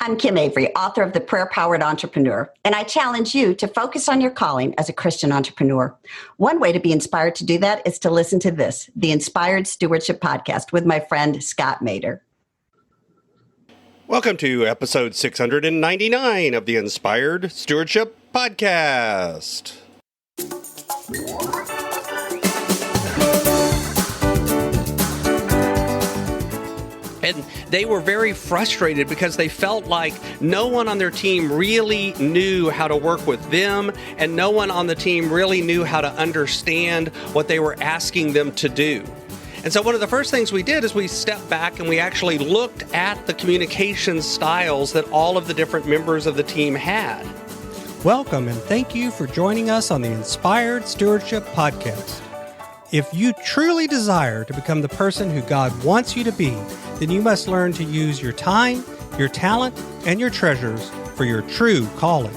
I'm Kim Avery, author of The Prayer-Powered Entrepreneur, and I challenge you to focus on your calling as a Christian entrepreneur. One way to be inspired to do that is to listen to this, the Inspired Stewardship Podcast with my friend Scott Mader. Welcome to episode 699 of the Inspired Stewardship Podcast. And they were very frustrated because they felt like no one on their team really knew how to work with them, and no one on the team really knew how to understand what they were asking them to do. And so one of the first things we did is we stepped back and we actually looked at the communication styles that all of the different members of the team had. Welcome and thank you for joining us on the Inspired Stewardship Podcast. If you truly desire to become the person who God wants you to be, then you must learn to use your time, your talent, and your treasures for your true calling.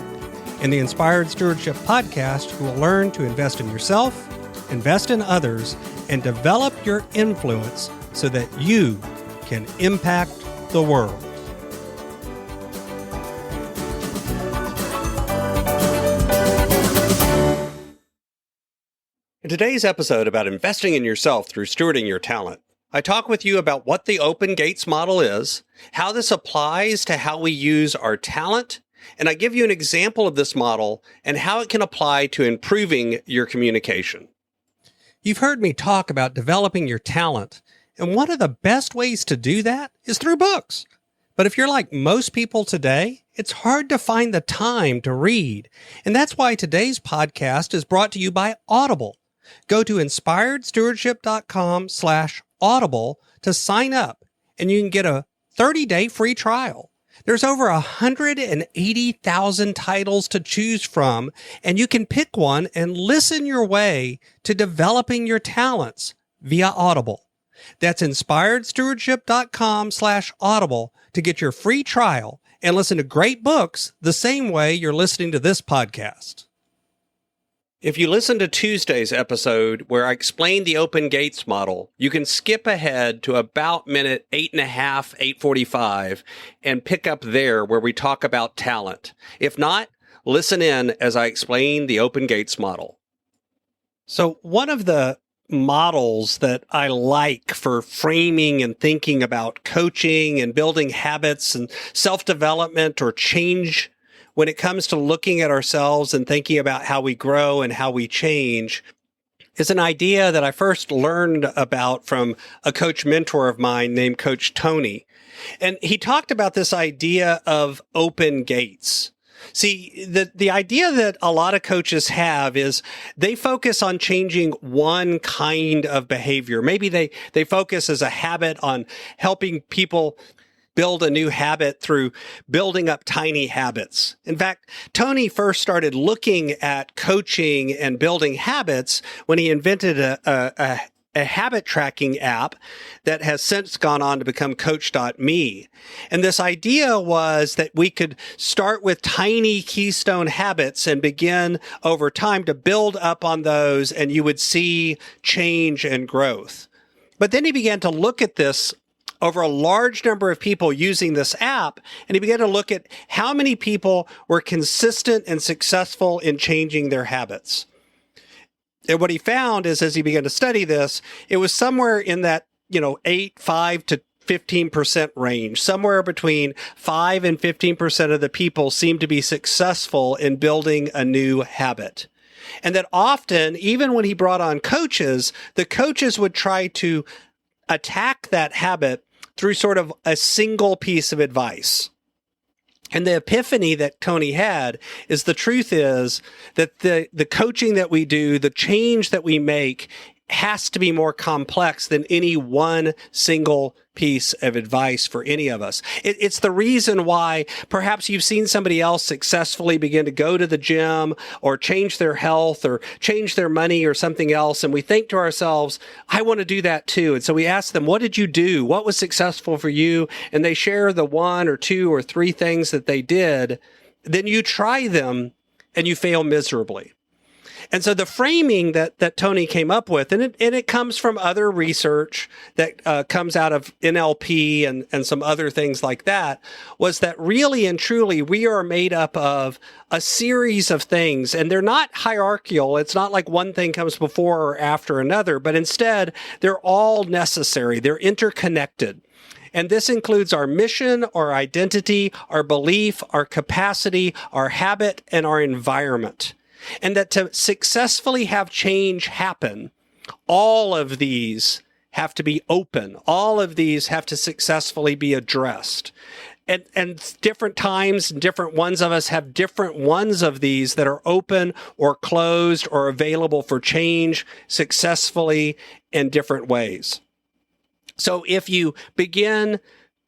In the Inspired Stewardship Podcast, you will learn to invest in yourself, invest in others, and develop your influence so that you can impact the world. In today's episode about investing in yourself through stewarding your talent, I talk with you about what the open gates model is, how this applies to how we use our talent, and I give you an example of this model and how it can apply to improving your communication. You've heard me talk about developing your talent, and one of the best ways to do that is through books. But if you're like most people today, it's hard to find the time to read, and that's why today's podcast is brought to you by Audible. Go to inspiredstewardship.com/audible to sign up, and you can get a 30-day free trial. There's over 180,000 titles to choose from, and you can pick one and listen your way to developing your talents via Audible. That's inspiredstewardship.com/audible to get your free trial and listen to great books the same way you're listening to this podcast. If you listen to Tuesday's episode where I explained the open gates model, you can skip ahead to about minute 8.5, 8:45, and pick up there where we talk about talent. If not, listen in as I explain the open gates model. So one of the models that I like for framing and thinking about coaching and building habits and self-development or change when it comes to looking at ourselves and thinking about how we grow and how we change is an idea that I first learned about from a coach mentor of mine named Coach Tony. And he talked about this idea of open gates. See, the idea that a lot of coaches have is they focus on changing one kind of behavior. Maybe they focus as a habit on helping people build a new habit through building up tiny habits. In fact, Tony first started looking at coaching and building habits when he invented a habit tracking app that has since gone on to become Coach.me. And this idea was that we could start with tiny keystone habits and begin over time to build up on those, and you would see change and growth. But then he began to look at this over a large number of people using this app, and he began to look at how many people were consistent and successful in changing their habits. And what he found is, as he began to study this, it was somewhere in that, 5 to 15% range. Somewhere between 5 and 15% of the people seemed to be successful in building a new habit. And that often, even when he brought on coaches, the coaches would try to attack that habit through sort of a single piece of advice. And the epiphany that Tony had is the truth is that the coaching that we do, the change that we make has to be more complex than any one single piece of advice for any of us. It's the reason why perhaps you've seen somebody else successfully begin to go to the gym or change their health or change their money or something else. And we think to ourselves, I want to do that too. And so we ask them, what did you do? What was successful for you? And they share the 1 or 2 or 3 things that they did. Then you try them and you fail miserably. And so the framing that Tony came up with, and it comes from other research that comes out of NLP and some other things like that, was that really and truly we are made up of a series of things, and they're not hierarchical. It's not like one thing comes before or after another, but instead they're all necessary. They're interconnected. And this includes our mission, our identity, our belief, our capacity, our habit, and our environment. And that to successfully have change happen, all of these have to be open. All of these have to successfully be addressed. And different times, different ones of us have different ones of these that are open or closed or available for change successfully in different ways. So if you begin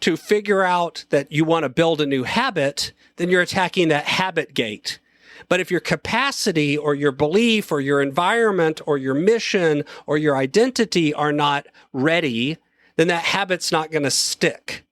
to figure out that you want to build a new habit, then you're attacking that habit gate. But if your capacity or your belief or your environment or your mission or your identity are not ready, then that habit's not going to stick.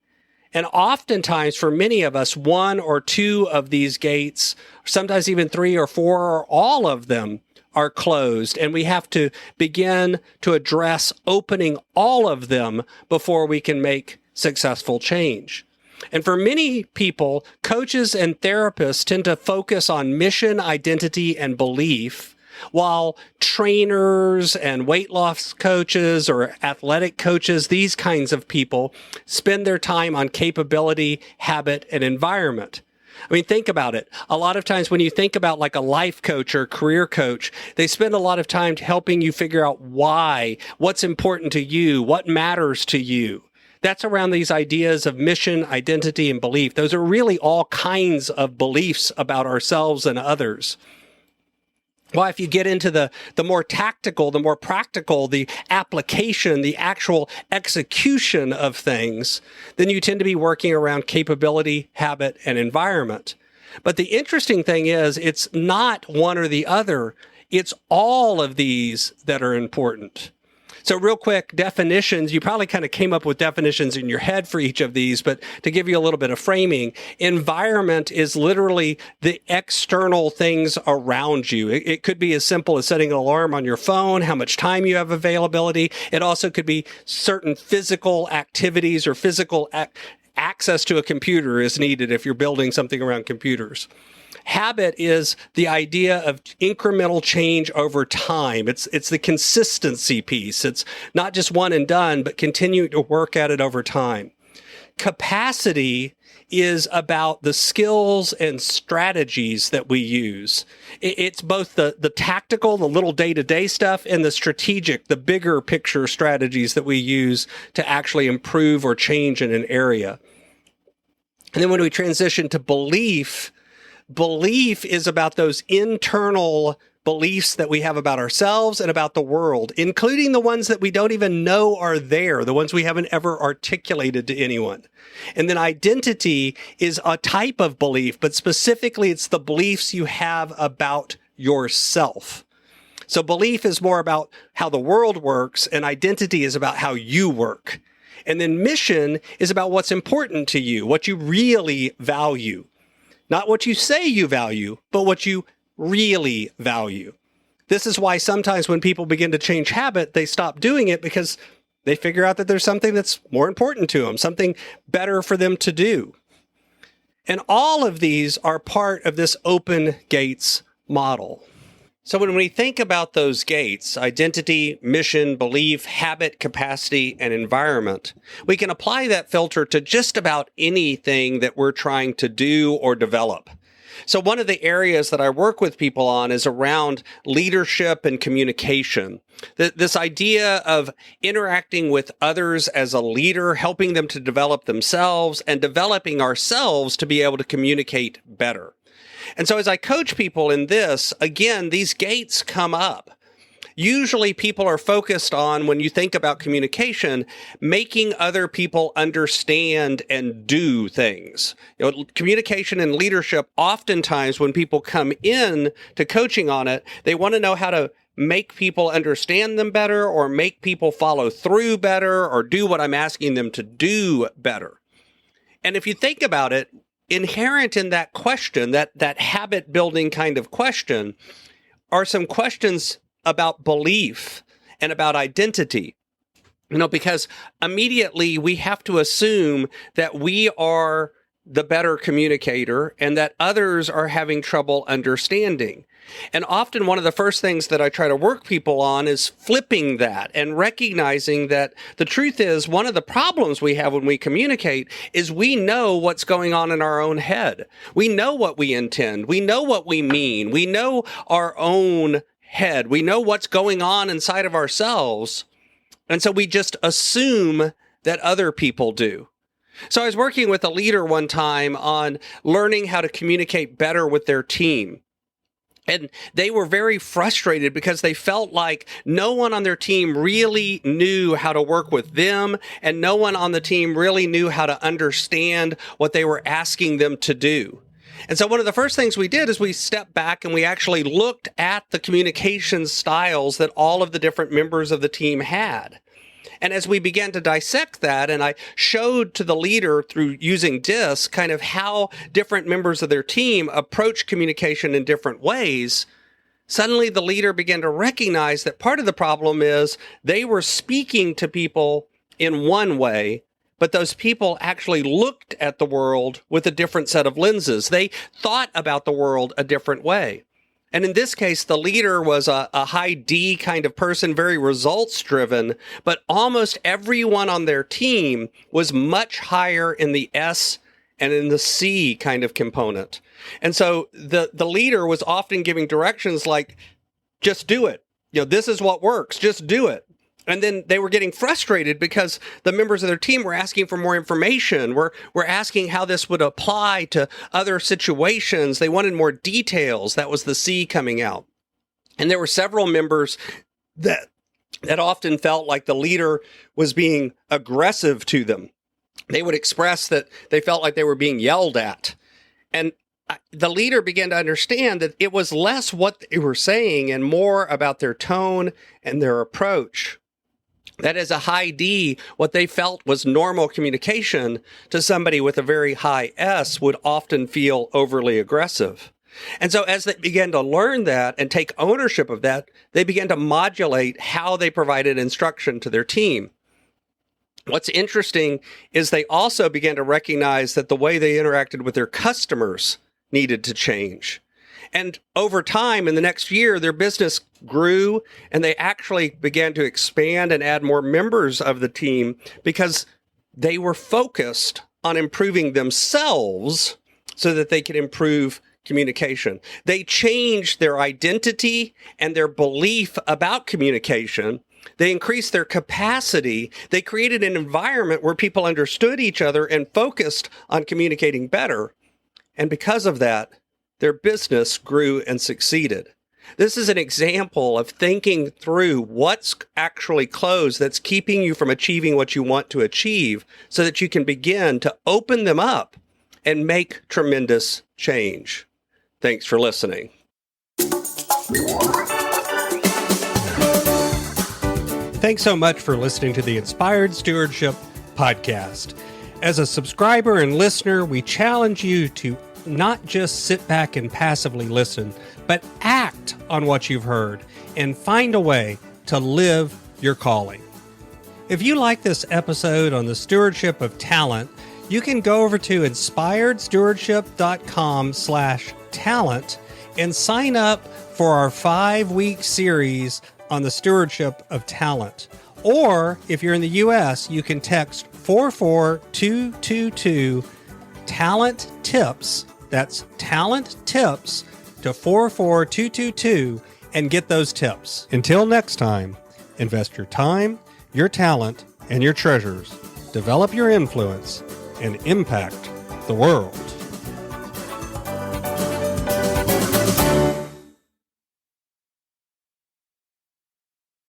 And oftentimes for many of us, one or two of these gates, sometimes even three or four or all of them are closed. And we have to begin to address opening all of them before we can make successful change. And for many people, coaches and therapists tend to focus on mission, identity, and belief, while trainers and weight loss coaches or athletic coaches, these kinds of people, spend their time on capability, habit, and environment. I mean, think about it. A lot of times when you think about like a life coach or career coach, they spend a lot of time helping you figure out why, what's important to you, what matters to you. That's around these ideas of mission, identity, and belief. Those are really all kinds of beliefs about ourselves and others. Well, if you get into the more tactical, the more practical, the application, the actual execution of things, then you tend to be working around capability, habit, and environment. But the interesting thing is, it's not one or the other. It's all of these that are important. So real quick, definitions, you probably kind of came up with definitions in your head for each of these, but to give you a little bit of framing, environment is literally the external things around you. It could be as simple as setting an alarm on your phone, how much time you have availability. It also could be certain physical activities or physical access to a computer is needed if you're building something around computers. Habit is the idea of incremental change over time. It's the consistency piece. It's not just one and done, but continue to work at it over time. Capacity is about the skills and strategies that we use. It's both the tactical, the little day-to-day stuff, and the strategic, the bigger picture strategies that we use to actually improve or change in an area. And then when we transition to belief is about those internal beliefs that we have about ourselves and about the world, including the ones that we don't even know are there, the ones we haven't ever articulated to anyone. And then identity is a type of belief, but specifically it's the beliefs you have about yourself. So belief is more about how the world works, and identity is about how you work. And then mission is about what's important to you, what you really value. Not what you say you value, but what you really value. This is why sometimes when people begin to change habit, they stop doing it because they figure out that there's something that's more important to them, something better for them to do. And all of these are part of this open gates model. So when we think about those gates, identity, mission, belief, habit, capacity, and environment, we can apply that filter to just about anything that we're trying to do or develop. So one of the areas that I work with people on is around leadership and communication. This idea of interacting with others as a leader, helping them to develop themselves, and developing ourselves to be able to communicate better. And so as I coach people in this, again, these gates come up. Usually people are focused on, when you think about communication, making other people understand and do things. Communication and leadership, oftentimes when people come in to coaching on it, they want to know how to make people understand them better or make people follow through better or do what I'm asking them to do better. And if you think about it, inherent in that question, that habit building kind of question, are some questions about belief and about identity. Because immediately we have to assume that we are the better communicator and that others are having trouble understanding. And often one of the first things that I try to work people on is flipping that and recognizing that the truth is one of the problems we have when we communicate is we know what's going on in our own head. We know what we intend. We know what we mean. We know our own head. We know what's going on inside of ourselves. And so we just assume that other people do. So I was working with a leader one time on learning how to communicate better with their team. And they were very frustrated because they felt like no one on their team really knew how to work with them, and no one on the team really knew how to understand what they were asking them to do. And so one of the first things we did is we stepped back and we actually looked at the communication styles that all of the different members of the team had. And as we began to dissect that, and I showed to the leader through using DISC kind of how different members of their team approach communication in different ways, suddenly the leader began to recognize that part of the problem is they were speaking to people in one way, but those people actually looked at the world with a different set of lenses. They thought about the world a different way. And in this case, the leader was a high D kind of person, very results driven, but almost everyone on their team was much higher in the S and in the C kind of component. And so the leader was often giving directions like, just do it. This is what works. Just do it. And then they were getting frustrated because the members of their team were asking for more information. We're asking how this would apply to other situations. They wanted more details. That was the C coming out. And there were several members that often felt like the leader was being aggressive to them. They would express that they felt like they were being yelled at. And the leader began to understand that it was less what they were saying and more about their tone and their approach. That as a high D, what they felt was normal communication to somebody with a very high S would often feel overly aggressive. And so as they began to learn that and take ownership of that, they began to modulate how they provided instruction to their team. What's interesting is they also began to recognize that the way they interacted with their customers needed to change. And over time, in the next year, their business grew and they actually began to expand and add more members of the team because they were focused on improving themselves so that they could improve communication. They changed their identity and their belief about communication. They increased their capacity. They created an environment where people understood each other and focused on communicating better. And because of that, their business grew and succeeded. This is an example of thinking through what's actually closed that's keeping you from achieving what you want to achieve so that you can begin to open them up and make tremendous change. Thanks for listening. Thanks so much for listening to the Inspired Stewardship podcast. As a subscriber and listener, we challenge you to not just sit back and passively listen, but act on what you've heard and find a way to live your calling. If you like this episode on the stewardship of talent, you can go over to inspiredstewardship.com/talent and sign up for our 5-week series on the stewardship of talent. Or if you're in the U.S., you can text 44222 talent tips. That's talent tips to 44222 and get those tips. Until next time, invest your time, your talent, and your treasures. Develop your influence and impact the world.